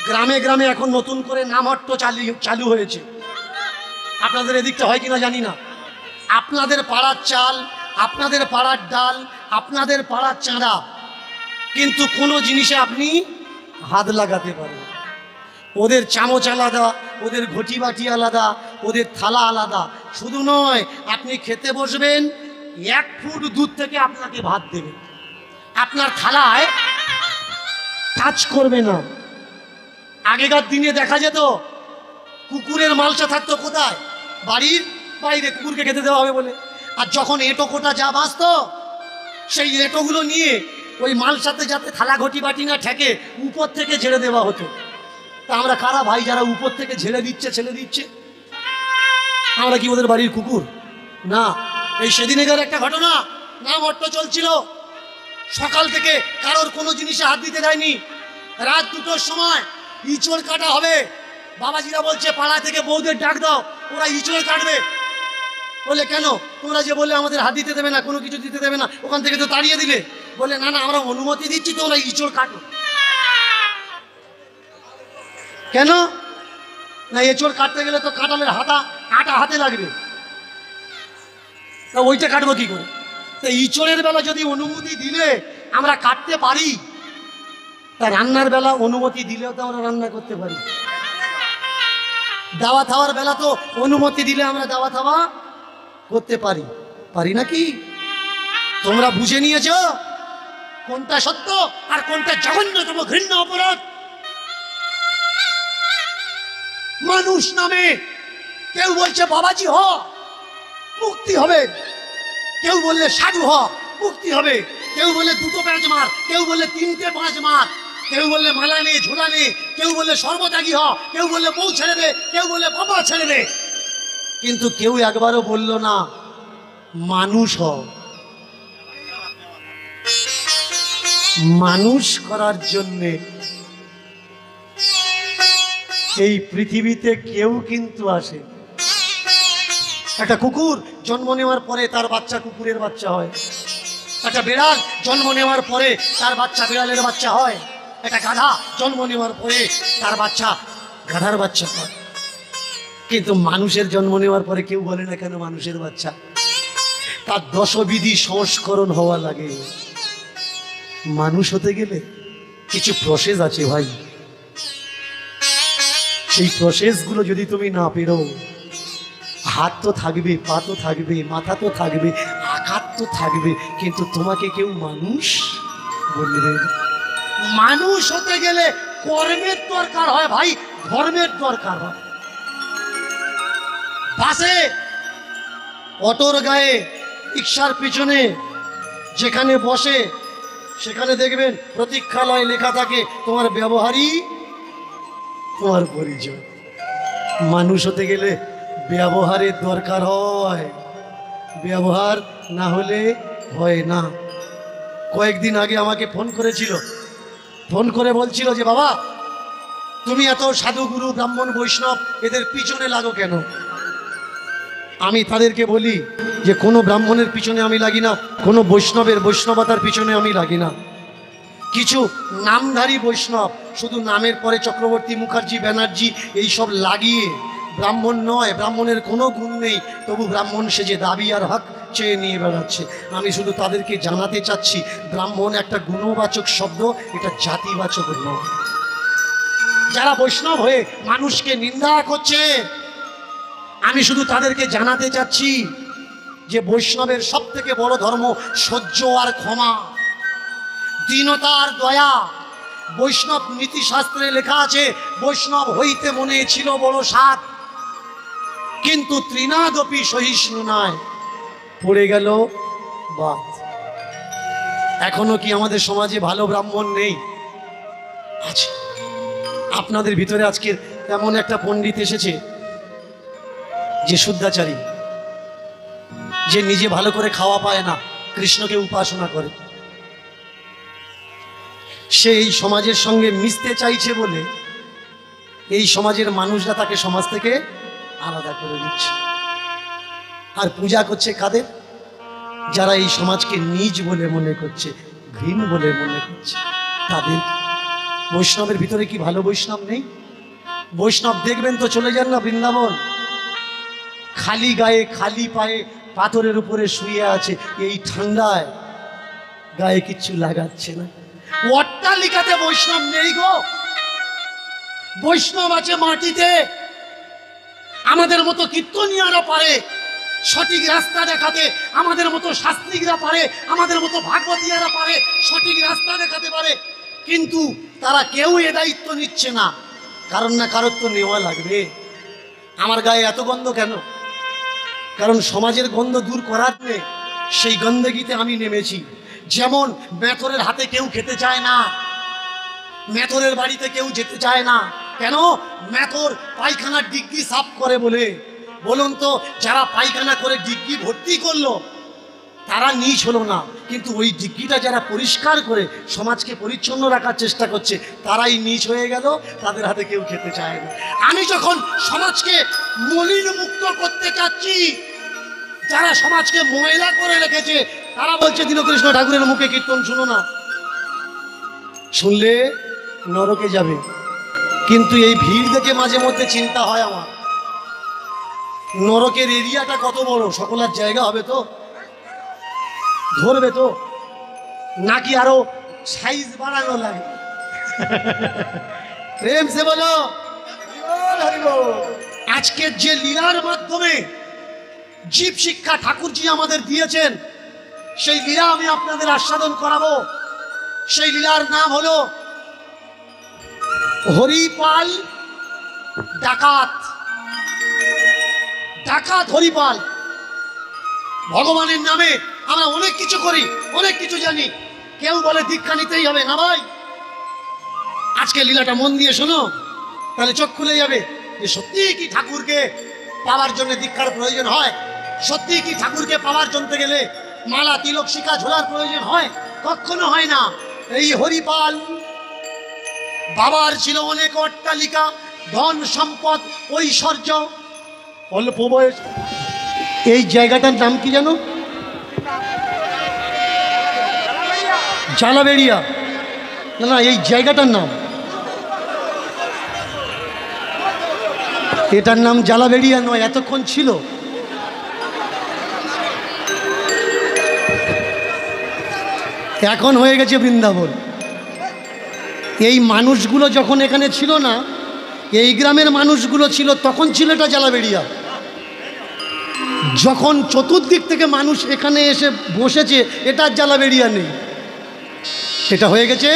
গ্রামে গ্রামে এখন নতুন করে নামহট্ট চালু হয়েছে। আপনাদের এদিকটা হয় কিনা জানি না। আপনাদের পাড়ার চাল, আপনাদের পাড়ার ডাল, আপনাদের পাড়ার চাঁদা, কিন্তু কোনো জিনিসে আপনি হাত লাগাতে পারেন। ওদের চামচ আলাদা, ওদের ঘটি বাটি আলাদা, ওদের থালা আলাদা। শুধু নয়, আপনি খেতে বসবেন, 1 ফুট দূর থেকে আপনাকে ভাত দেবে, আপনার থালায় টাচ করবে না। আগেকার দিনে দেখা যেত কুকুরের মালসা থাকতো কোথায়? বাড়ির বাইরে, কুকুরকে খেতে দেওয়া হবে বলে। আর যখন এঁটো কোটা যা বাঁচত, সেই এঁটোগুলো নিয়ে ওই মালসাতে যাতে থালা ঘটি বাটি না ঠেকে, উপর থেকে ঝেড়ে দেওয়া হতো। তা আমরা কারা ভাই যারা উপর থেকে ছেড়ে দিচ্ছে? আমরা কি ওদের বাড়ির কুকুর? না। এই সেদিনেকার একটা ঘটনা, নামহট্ট চলছিল, সকাল থেকে কারোর কোনো জিনিসে হাত দিতে দেয়নি। রাত 2টোর সময় ইঁচড় কাটা হবে। বাবাজিরা বলছে পাড়া থেকে বউদের ডাক দাও, ওরা ইঁচড় কাটবে। বলে কেন? তোমরা যে বললে আমাদের হাত দিতে দেবে না, কোনো কিছু দিতে দেবে না, ওখান থেকে তো তাড়িয়ে দিলে। বলে না না, আমরা অনুমতি দিচ্ছি, তোমরা ইঁচড় কাটো। কেন? না, এঁচড় কাটতে গেলে তো কাঁঠালের কাঁটা হাতে লাগবে, তা ওইটা কাটবো কি করে? তা ইঁচড়ের বেলা যদি অনুমতি দিলে আমরা কাটতে পারি, তা রান্নার বেলা অনুমতি দিলেও তো আমরা রান্না করতে পারি। দাওয়া খাওয়ার বেলা তো অনুমতি দিলে আমরা দাওয়া খাওয়া করতে পারি নাকি? তোমরা বুঝে নিয়েছো কোনটা সত্য আর কোনটা জঘন্যতম ঘৃণ্য অপরাধ। মানুষ নামে কেউ বলছে বাবাজি হ, মুক্তি হবে। কেউ বললে সাধু হ, মুক্তি হবে। কেউ বললে 2টো প্যাঁচ মার, কেউ বললে 3টে 5 মার, কেউ বললে মালা নে, ঝোলা নে, কেউ বললে সর্বত্যাগী হ, কেউ বললে বউ ছেড়ে দে, কেউ বললে বাবা ছেড়ে দে। কিন্তু কেউ একবারও বলল না মানুষ হ। মানুষ করার জন্যে এই পৃথিবীতে কেউ কিন্তু আসে। একটা কুকুর জন্ম নেওয়ার পরে তার বাচ্চা কুকুরের বাচ্চা হয়। একটা বিড়াল জন্ম নেওয়ার পরে তার বাচ্চা বিড়ালের বাচ্চা হয়। একটা গাধা জন্ম নেওয়ার পরে তার বাচ্চা গাধার বাচ্চা হয়। কিন্তু মানুষের জন্ম নেওয়ার পরে কেউ বলে না কেন মানুষের বাচ্চা। তার 10 বিধি সংস্করণ হওয়া লাগে। মানুষ হতে গেলে কিছু প্রসেস আছে ভাই। সেই প্রসেসগুলো যদি তুমি না পেরো, হাত তো থাকবে, পা তো থাকবে, মাথা তো থাকবে, আকার তো থাকবে, কিন্তু তোমাকে কেউ মানুষ বলবে। মানুষ হতে গেলে কর্মের দরকার হয় ভাই, ধর্মের দরকার হয়। বাসে, অটোর গায়ে, রিকশার পিছনে যেখানে বসে সেখানে দেখবেন প্রতীক্ষালয় লেখা থাকে, তোমার ব্যবহারই তোমার পরিচয়। মানুষ হতে গেলে ব্যবহারের দরকার হয়, ব্যবহার না হলে হয় না। কয়েকদিন আগে আমাকে ফোন করেছিল, ফোন করে বলছিল যে বাবা তুমি এত সাধুগুরু ব্রাহ্মণ বৈষ্ণব এদের পিছনে লাগো কেন? আমি তাদেরকে বলি যে কোনো ব্রাহ্মণের পিছনে আমি লাগি না, কোনো বৈষ্ণবতার পিছনে আমি লাগি না। কিছু নামধারী বৈষ্ণব শুধু নামের পরে চক্রবর্তী, মুখার্জি, ব্যানার্জি এইসব লাগিয়ে ব্রাহ্মণ নয়, ব্রাহ্মণের কোনো গুণ নেই, তবু ব্রাহ্মণ সেজে দাবি আর হক চেয়ে নিয়ে বেড়াচ্ছে। আমি শুধু তাদেরকে জানাতে চাচ্ছি ব্রাহ্মণ একটা গুণবাচক শব্দ, এটা জাতিবাচক নয়। যারা বৈষ্ণব হয়ে মানুষকে নিন্দা করছে, আমি শুধু তাদেরকে জানাতে চাচ্ছি যে বৈষ্ণবের সব থেকে বড় ধর্ম সহ্য আর ক্ষমা, দীনতা আর দয়া। বৈষ্ণব নীতিশাস্ত্রে লেখা আছে বৈষ্ণব হইতে মনে ছিল বড় সাত, কিন্তু তৃণাদপি সহিষ্ণু নয়, পড়ে গেল বাদ। এখনো কি আমাদের সমাজে ভালো ব্রাহ্মণ নেই? আছে। আপনাদের ভিতরে আজকে এমন একটা পণ্ডিত এসেছে যে শুদ্ধাচারী, যে নিজে ভালো করে খাওয়া পায় না, কৃষ্ণকে উপাসনা করে। সে এই সমাজের সঙ্গে মিশতে চাইছে বলে এই সমাজের মানুষরা তাকে সমাজ থেকে আলাদা করে দিচ্ছে। আর পূজা করছে কাদের? যারা এই সমাজকে নীচ বলে মনে করছে, ঘৃণ বলে মনে করছে, তাদের। বৈষ্ণবের ভিতরে কি ভালো বৈষ্ণব নেই? বৈষ্ণব দেখবেন তো চলে যান না বৃন্দাবন, খালি গায়ে খালি পায়ে পাথরের উপরে শুয়ে আছে, এই ঠান্ডায় গায়ে কিচ্ছু লাগাচ্ছে না। অট্টালিকাতে বৈষ্ণব নেই গো, বৈষ্ণব আছে মাটিতে। আমাদের মতো কীর্তনিয়ারা পারে সঠিক রাস্তা দেখাতে, আমাদের মতো শাস্ত্রীরা পারে, আমাদের মতো ভাগবতীয়ারা পারে সঠিক রাস্তা দেখাতে পারে, কিন্তু তারা কেউ এ দায়িত্ব নিচ্ছে না। কারণ না কারোর তো নেওয়া লাগবে। আমার গায়ে এত গন্ধ কেন? কারণ সমাজের গন্ধ দূর করার জন্যে সেই গন্ধগীতে আমি নেমেছি। যেমন মেথরের হাতে কেউ খেতে চায় না, মেথরের বাড়িতে কেউ যেতে চায় না। কেন? মেথর পায়খানার ডিগ্রি সাফ করে বলে। বলুন তো, যারা পায়খানা করে ডিগ্রি ভর্তি করলো তারা নীচ হলো না, কিন্তু ওই ডিগ্রিটা যারা পরিষ্কার করে সমাজকে পরিচ্ছন্ন রাখার চেষ্টা করছে তারাই নীচ হয়ে গেল, তাদের হাতে কেউ খেতে চায় না। আমি যখন সমাজকে মলিন মুক্ত করতে চাচ্ছি, যারা সমাজকে ময়লা করে রেখেছে তারা বলছে দীনকৃষ্ণ ঠাকুরের মুখে কীর্তন শুনো না, শুনলে নরকে যাবে। কিন্তু এই ভিড় দেখে মাঝে মধ্যে চিন্তা হয় আমার, নরকের এরিয়াটা কত বড়, সকলের জায়গা হবে তো, ধরবে তো, নাকি আরো সাইজ বাড়ানো লাগে? প্রেম সে বলো। আজকের যে লীলার মাধ্যমে জীব শিক্ষা ঠাকুরজি আমাদের দিয়েছেন, সেই লীলা আমি আপনাদের আস্বাদন করাবো। সেই লীলার নাম হলো হরিপাল ডাকাত। ডাকাত হরিপাল। ভগবানের নামে আমরা অনেক কিছু করি, অনেক কিছু জানি, কেউ বলে দীক্ষা নিতেই হবে না। ভাই, আজকে লীলাটা মন দিয়ে শোনো, তাহলে চোখ খুলে যাবে যে সত্যি কি ঠাকুরকে পাওয়ার জন্য দীক্ষার প্রয়োজন হয়, সত্যি কি ঠাকুরকে পাওয়ার জন্য গেলে মালা তিলক শিখা ঝোলার প্রয়োজন হয়? কখনো হয় না। এই হরিপাল বাবার ছিল অনেক অট্টালিকা, ধন সম্পদ, ঐশ্বর্য, অল্প বয়স। এই জায়গাটার নাম কি জানো? জালাবেড়িয়া। না না, এই জায়গাটার নাম, এটার নাম জালাবেড়িয়া নয়, এতক্ষণ ছিল। এখন হয়ে গেছে বৃন্দাবন। এই মানুষগুলো যখন এখানে ছিল না, এই গ্রামের মানুষগুলো ছিল, তখন ছিল এটা জালাবেড়িয়া। যখন চতুর্দিক থেকে মানুষ এখানে এসে বসেছে, এটা জালাবেড়িয়া নেই, এটা হয়ে গেছে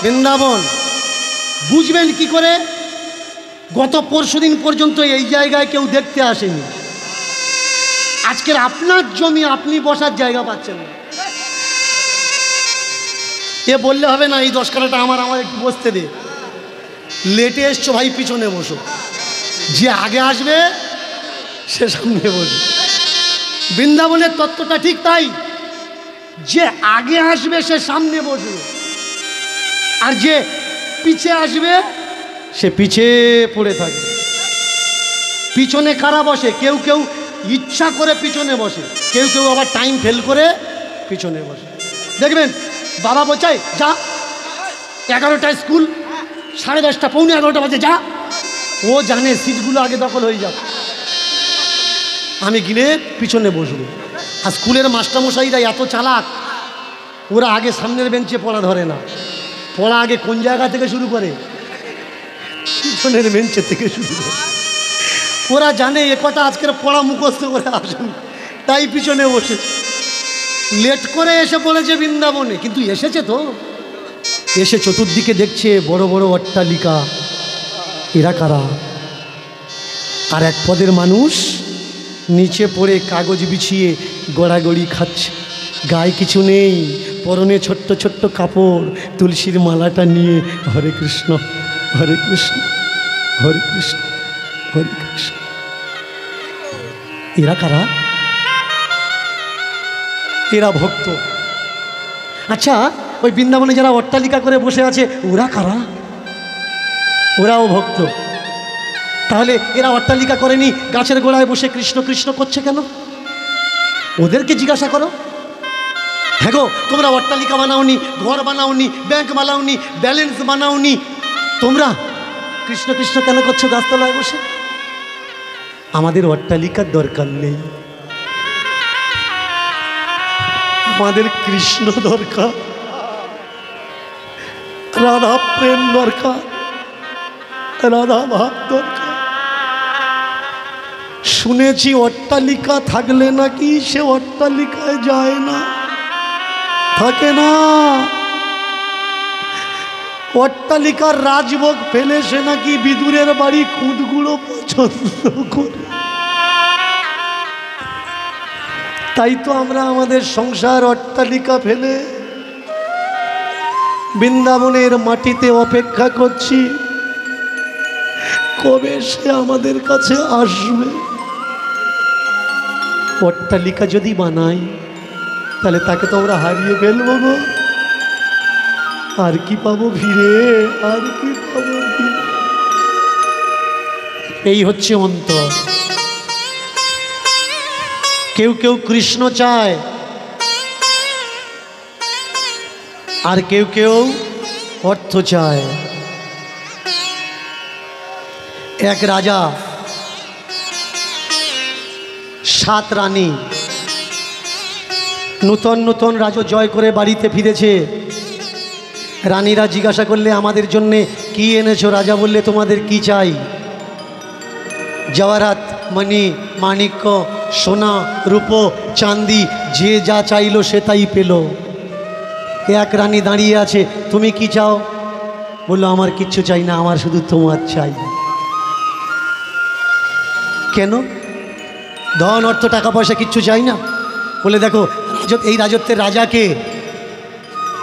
বৃন্দাবন। বুঝবেন কি করে? গত পরশুদিন পর্যন্ত এই জায়গায় কেউ দেখতে আসেনি। আজকের আপনার জমি, আপনি বসার জায়গা পাচ্ছেন না। এ বললে হবে না এই 10 কাঠাটা আমার, আমার একটু বসতে দে। লেটে এসছো ভাই, পিছনে বসো। যে আগে আসবে সে সামনে বসে। বৃন্দাবনের তত্ত্বটা ঠিক তাই, যে আগে আসবে সে সামনে বসবে, আর যে পিছে আসবে সে পিছে পড়ে থাকবে। পিছনে কারা বসে? কেউ কেউ ইচ্ছা করে পিছনে বসে, কেউ কেউ আবার টাইম ফেল করে পিছনে বসে। দেখবেন বাবা বোঝায় যা, 11টায় স্কুল, 10:30 পৌনে 11টা বাজে যা। ও জানে সিটগুলো আগে দখল হয়ে যাবে, আমি গিলে পিছনে বসবো। আর স্কুলের মাস্টারমশাইরা এত চালাক, ওরা আগে সামনের বেঞ্চে পড়া ধরে না, পড়া আগে কোন জায়গা থেকে শুরু করে? পিছনের বেঞ্চে থেকে শুরু করে। ওরা জানে এ কথা আজকের পড়া মুখস্থ করে আসেন, তাই পিছনে বসেছে। লেট করে এসে পড়েছে বৃন্দাবনে, কিন্তু এসেছে তো। এসে চতুর্দিকে দেখছে বড় বড় অট্টালিকা, এরা কারা? আর এক পদের মানুষ নিচে পড়ে কাগজ বিছিয়ে গড়াগড়ি খাচ্ছে, গায়ে কিছু নেই, পরনে ছোট্ট ছোট্ট কাপড়, তুলসীর মালাটা নিয়ে হরে কৃষ্ণ হরে কৃষ্ণ হরে কৃষ্ণ হরে কৃষ্ণ। এরা কারা? এরা ভক্ত। আচ্ছা, ওই বৃন্দাবনে যারা অট্টালিকা করে বসে আছে ওরা কারা? ওরাও ভক্ত। তাহলে এরা অট্টালিকা করেনি, গাছের গোড়ায় বসে কৃষ্ণ কৃষ্ণ করছে কেন? ওদেরকে জিজ্ঞাসা করো। হ্যাঁ গো, তোমরা অট্টালিকা বানাওনি, ঘর বানাওনি, ব্যাংক বানাওনি, ব্যালেন্স বানাওনি, তোমরা কৃষ্ণ কৃষ্ণ কেন করছো গাছতলায় বসে? আমাদের অট্টালিকার দরকার নেই, আমাদের কৃষ্ণ দরকার, রাধা প্রেম দরকার, রাধা ভাব দরকার। শুনেছি অট্টালিকা থাকলে নাকি সে অট্টালিকায় যায় না, থাকে না। অট্টালিকার রাজভোগ ফেলে সে নাকি বিদুরের বাড়ি খুঁতগুলো পছন্দ করে। তাই তো আমরা আমাদের সংসার অট্টালিকা ফেলে বৃন্দাবনের মাটিতে অপেক্ষা করছি কবে সে আমাদের কাছে আসবে। অট্টালিকা যদি বানাই তাহলে তাকে তো আমরা হারিয়ে ফেলবো গো, আর কি পাবো ফিরে, আর কি পাবো ফিরে। এই হচ্ছে অন্তর। কেউ কেউ কৃষ্ণ চায়, আর কেউ কেউ অর্থ চায়। এক রাজা 7 রানী নূতন নূতন রাজ্য জয় করে বাড়িতে ফিরেছে। রানীরা জিজ্ঞাসা করলে আমাদের জন্যে কি এনেছো? রাজা বললে তোমাদের কি চাই? জওয়ারাত, মণি, মাণিক্য, সোনা, রূপো, চাঁদি, যে যা চাইলো সে তাই পেল। এক রানী দাঁড়িয়ে আছে, তুমি কি চাও? বললো আমার কিচ্ছু চাই না, আমার শুধু তোমার চাই। কেন? ধন অর্থ টাকা পয়সা কিচ্ছু চাই না? বলে দেখো এই রাজত্বের রাজাকে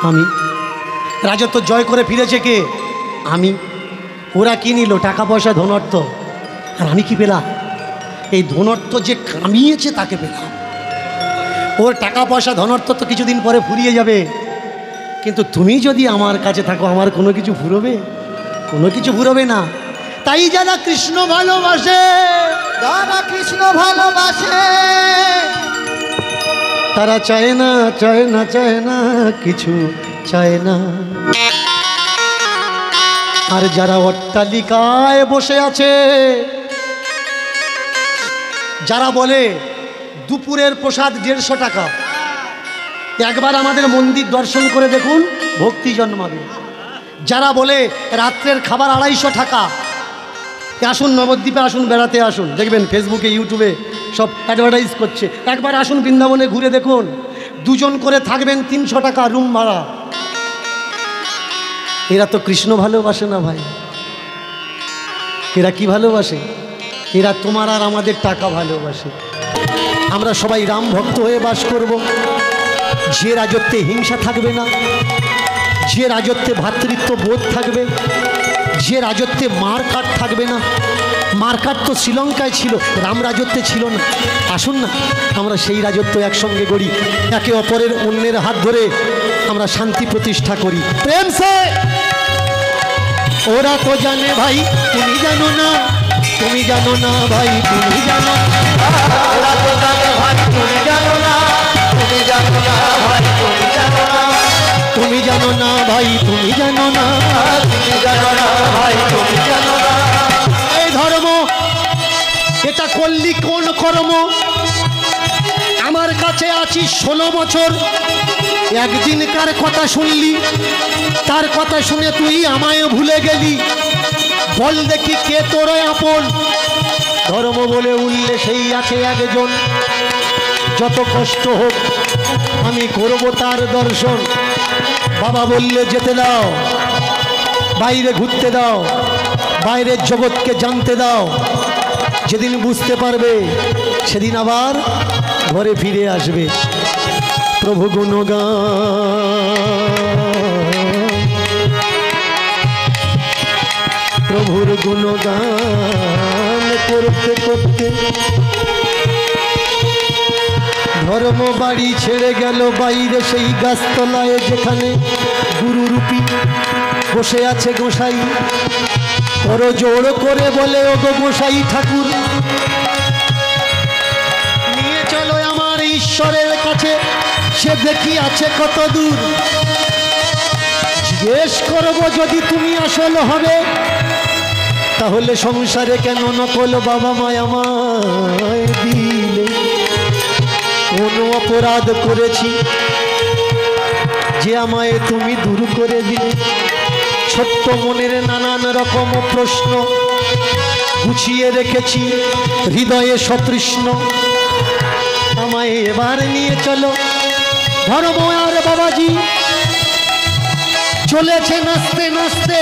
আমি, রাজত্ব জয় করে ফিরেছে কে? আমি। ওরা কি নিল? টাকা পয়সা ধন অর্থ। আর আমি কি পেলাম? এই ধন অর্থ যে কামিয়েছে তাকে পেলাম। ওর টাকা পয়সা ধন অর্থ তো কিছুদিন পরে ফুরিয়ে যাবে, কিন্তু তুমি যদি আমার কাছে থাকো আমার কোনো কিছু ফুরবে? কোনো কিছু ফুরবে না। তাই যারা কৃষ্ণ ভালোবাসে, যারা কৃষ্ণ ভালোবাসে, তারা চায় না, চায় না, চায় না, কিছু চায় না। আর যারা অট্টালিকায় বসে আছে, যারা বলে দুপুরের প্রসাদ 150 টাকা, একবার আমাদের মন্দির দর্শন করে দেখুন, ভক্তি জন্মাবে। যারা বলে রাত্রের খাবার 250 টাকা, আসুন নবদ্বীপে আসুন, বেড়াতে আসুন, দেখবেন ফেসবুকে ইউটিউবে সব অ্যাডভার্টাইজ করছে। একবার আসুন বৃন্দাবনে ঘুরে দেখুন, 2 জন করে থাকবেন 300 টাকা রুম ভাড়া। এরা তো কৃষ্ণ ভালোবাসে না ভাই। এরা কি ভালোবাসে? এরা তোমার আর আমাদের টাকা ভালোবাসে। আমরা সবাই রাম ভক্ত হয়ে বাস করব। যে রাজত্বে হিংসা থাকবে না, যে রাজত্বে ভ্রাতৃত্ব বোধ থাকবে, যে রাজত্বে মারকাট থাকবে না। মারকাট তো শ্রীলঙ্কায় ছিল, রাম রাজত্বে ছিল না। আসুন না আমরা সেই রাজত্ব একসঙ্গে গড়ি, একে অপরের অন্যের হাত ধরে আমরা শান্তি প্রতিষ্ঠা করি প্রেম সে। ওরা তো জানে ভাই, তুমি জানো না, তুমি জানো না ভাই, তুমি জানো না। ওরা তো জানে ভাই, তুমি জানো না, তুমি জানো না ভাই, তুমি জানো না, তুমি জানো না ভাই, তুমি জানো না, তুমি জানো না ভাই, তুমি জানো না। এই ধর্ম এটা করলি কোন কর্ম? আমার কাছে আছিস 16 বছর, একদিনকার কথা শুনলি, তার কথা শুনে তুই আমায় ভুলে গেলি। বল দেখি কে তোর আপন? ধর্ম বলে উঠলে সেই আছে একজন, যত কষ্ট হোক আমি করব তার দর্শন। বাবা বললে যেতে দাও, বাইরে ঘুরতে দাও, বাইরের জগৎকে জানতে দাও। যেদিন বুঝতে পারবে সেদিন আবার ঘরে ফিরে আসবে। প্রভু গুণগান, প্রভুর গুণগান করতে করতে ধর্ম বাড়ি ছেড়ে গেল বাইরে সেই গাছতলায়, যেখানে গুরুরূপী বসে আছে গোসাই। বড় জোর করে বলে, ও গো গোসাই ঠাকুর, নিয়ে চলো আমার ঈশ্বরের কাছে। আছে দেখি আছে কত দূর, জিজ্ঞেস করবো যদি তুমি আসল হবে, তাহলে সংসারে কেন নকল বাবা মায় আমায় দিলে? কোন অপরাধ করেছি যে আমায় তুমি দূর করে দিলে? ছোট্ট মনের নানান রকম প্রশ্ন গুছিয়ে রেখেছি হৃদয়ে সতৃষ্ণ। আমায় এবার নিয়ে চলো ধর্ম আর বাবাজি চলেছে নাচতে নাচতে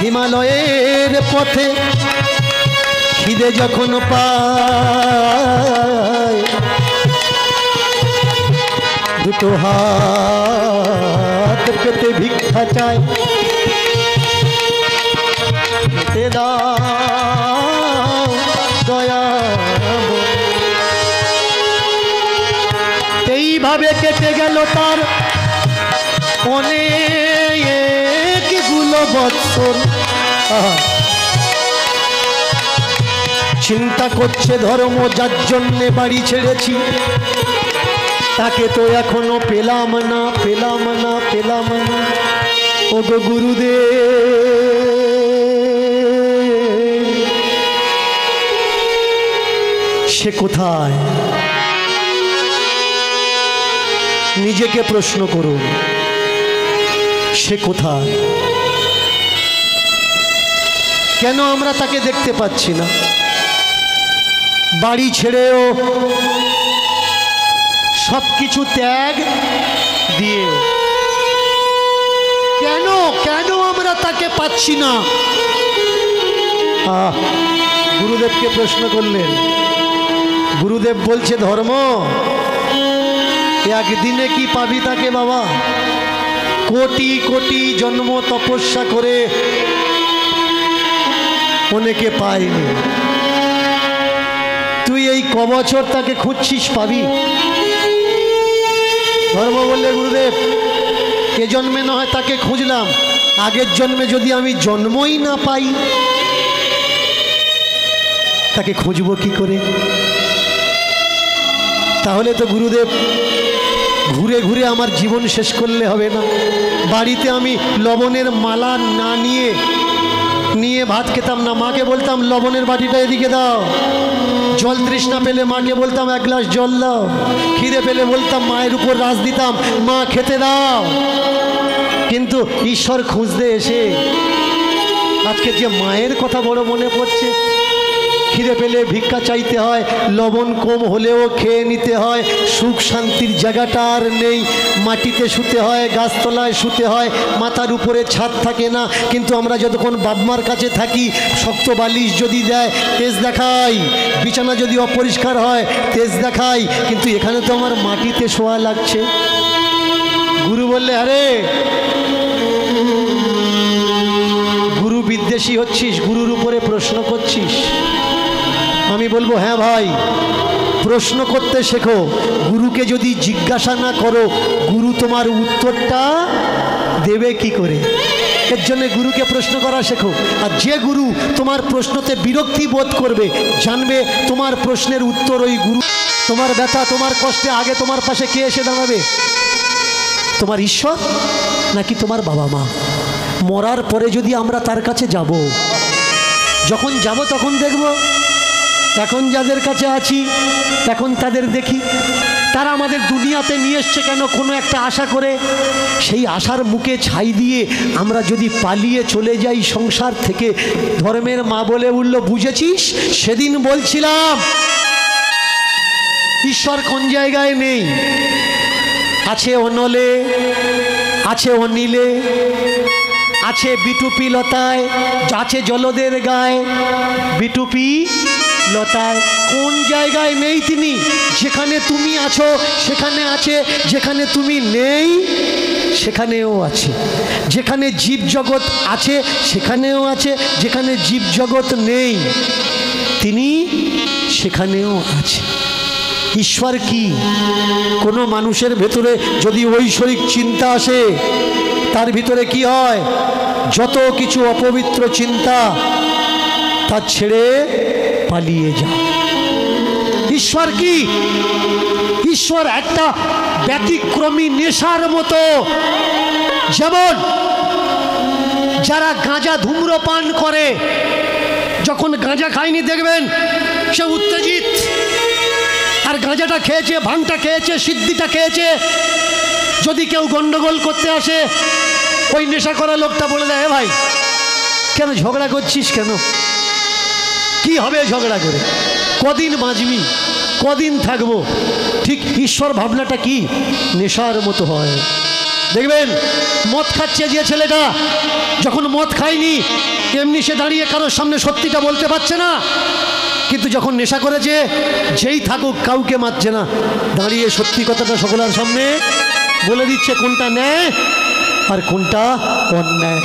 হিমালয়ের পথে। খিদে যখন পায় দুটো হাত পেতে ভিক্ষা চায়, খেতে দাও দয়া। এইভাবে কেটে গেল তার অনেকগুলো বৎসর। চিন্তা করছে ধর্ম যার জন্যে বাড়ি ছেড়েছি, তাকে তো এখনো পেলাম না পেলাম না পেলাম না। ও গো গুরুদেব, সে কোথায়? নিজেকে প্রশ্ন করুন, সে কোথায়? কেন আমরা তাকে দেখতে পাচ্ছি না? বাড়ি ছেড়েও সব কিছু ত্যাগ দিয়ে কেন কেন আমরা তাকে পাচ্ছি না? গুরুদেবকে প্রশ্ন করলেন। গুরুদেব বলছে ধর্ম একদিনে কি পাবি তাকে বাবা? কোটি কোটি জন্ম তপস্যা করে অনেকে পায়নি। তুই এই কবছর তাকে খুঁজছিস, পাবি? ধর্ম বললে গুরুদেব এ জন্মে না হয় তাকে খুঁজলাম, আগের জন্মে যদি আমি জন্মই না পাই তাকে খুঁজবো কি করে? তাহলে তো গুরুদেব ঘুরে ঘুরে আমার জীবন শেষ করলে হবে না। বাড়িতে আমি লবণের মালা না নিয়ে ভাত খেতাম না। মাকে বলতাম লবণের বাটিটা এদিকে দাও। জল তৃষ্ণা পেলে মাকে বলতাম এক গ্লাস জল দাও। খিদে পেলে বলতাম মায়ের উপর রাজ দিতাম, মা খেতে দাও। কিন্তু ঈশ্বর খুঁজতে এসে আজকে যে মায়ের কথা বড় মনে পড়ছে। খিদে পেলে ভিক্ষা চাইতে হয়, লবণ কম হলেও খেয়ে নিতে হয়। সুখ শান্তির জায়গাটা আর নেই। মাটিতে শুতে হয়, গাছতলায় শুতে হয়, মাথার উপরে ছাদ থাকে না। কিন্তু আমরা যতক্ষণ বাপমার কাছে থাকি, শক্ত বালিশ যদি দেয় তেজ দেখাই, বিছানা যদি অপরিষ্কার হয় তেজ দেখাই। কিন্তু এখানে তো আমার মাটিতে শোয়া লাগছে। গুরু বললে আরে গুরু বিদ্বেষী হচ্ছিস, গুরুর উপরে প্রশ্ন করছিস। আমি বলবো হ্যাঁ ভাই, প্রশ্ন করতে শেখো। গুরুকে যদি জিজ্ঞাসা না করো, গুরু তোমার উত্তরটা দেবে কি করে? এর জন্য গুরুকে প্রশ্ন করা শেখো। আর যে গুরু তোমার প্রশ্নতে বিরক্তি বোধ করবে, জানবে তোমার প্রশ্নের উত্তর ওই গুরু। তোমার ব্যথা, তোমার কষ্টে আগে তোমার পাশে কে এসে দাঁড়াবে? তোমার ঈশ্বর নাকি তোমার বাবা মা? মরার পরে যদি আমরা তার কাছে যাব, যখন যাব তখন দেখব এখন যাদের কাছে আছি এখন তাদের দেখি তারা আমাদের দুনিয়াতে নিয়ে এসছে কেন? কোনো একটা আশা করে। সেই আশার মুখে ছাই দিয়ে আমরা যদি পালিয়ে চলে যাই সংসার থেকে, ধর্মের মা বলে উঠল বুঝেছিস সেদিন বলছিলাম ঈশ্বর কোন জায়গায় নেই? আছে অনলে, আছে অনিলে, আছে বিটুপি লতায়, আছে জলদের গায়ে। বিটুপি লতায় কোন জায়গায় নেই তিনি? যেখানে তুমি আছো সেখানে আছে, যেখানে তুমি নেই সেখানেও আছে। যেখানে জীবজগৎ আছে সেখানেও আছে, যেখানে জীবজগৎ নেই তিনি সেখানেও আছে। ঈশ্বর কি? কোনো মানুষের ভেতরে যদি ঐশ্বরিক চিন্তা আসে, তার ভিতরে কি হয়? যত কিছু অপবিত্র চিন্তা তা ছেড়ে পালিয়ে যায়। ঈশ্বর কি? ঈশ্বর একটা ব্যতিক্রমী নেশার মতো। যেমন যারা গাঁজা ধূম্রপান করে, যখন গাঁজা খায়নি দেখবেন সে উত্তেজিত, আর গাঁজাটা খেয়েছে, ভাঙটা খেয়েছে, সিদ্ধিটা খেয়েছে, যদি কেউ গন্ডগোল করতে আসে ওই নেশা করা লোকটা বলে দেয়, এ ভাই কেন ঝগড়া করছিস, কেন কি হবে ঝগড়া করে, কদিন বাঁচবি, কদিন থাকবো। ঠিক ঈশ্বর ভাবনাটা কি? নেশার মতো হয়। দেখবেন মদ খাচ্ছে যে ছেলেটা, যখন মদ খায়নি এমনি সে দাঁড়িয়ে কারোর সামনে সত্যিটা বলতে পারছে না, কিন্তু যখন নেশা করেছে যেই থাকুক কাউকে মারছে না, দাঁড়িয়ে সত্যি কথাটা সকলের সামনে বলে দিচ্ছে কোনটা ন্যায় আর কোনটা অন্যায়।